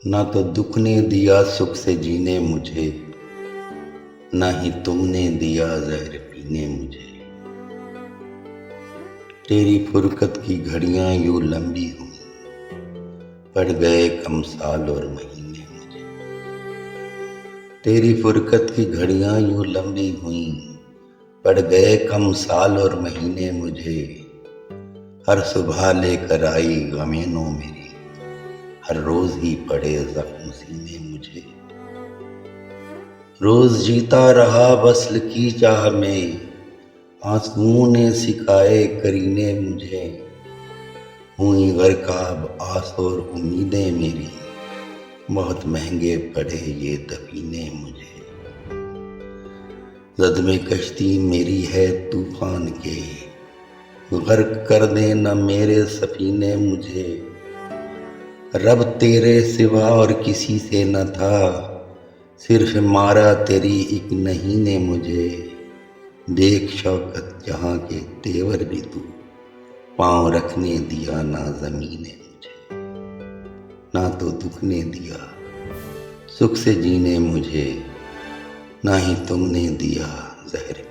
ना तो दुख ने दिया सुख से जीने मुझे, ना ही तुमने दिया जहर पीने मुझे। तेरी फुरकत की घड़ियां यूं लंबी हुई, पड़ गए कम साल और महीने मुझे। तेरी फुरकत की घड़ियां यूं लंबी हुई, पड़ गए कम साल और महीने मुझे। हर सुबह लेकर आई गमेनो मेरी, हर रोज ही पड़े जख्म सीने मुझे। रोज जीता रहा वस्ल की चाह में, आंसुओं ने सिखाए करीने मुझे। हुई गर्काब आस और उम्मीदें मेरी, बहुत महंगे पड़े ये दफीने मुझे। जद में कश्ती मेरी है तूफान के, गर्क कर देना मेरे सफीने मुझे। रब तेरे सिवा और किसी से न था, सिर्फ मारा तेरी एक नहीं ने मुझे। देख शौकत जहाँ के तेवर भी तू, पाँव रखने दिया ना ज़मीने मुझे। ना तो दुख ने दिया सुख से जीने मुझे, ना ही तुमने दिया जहर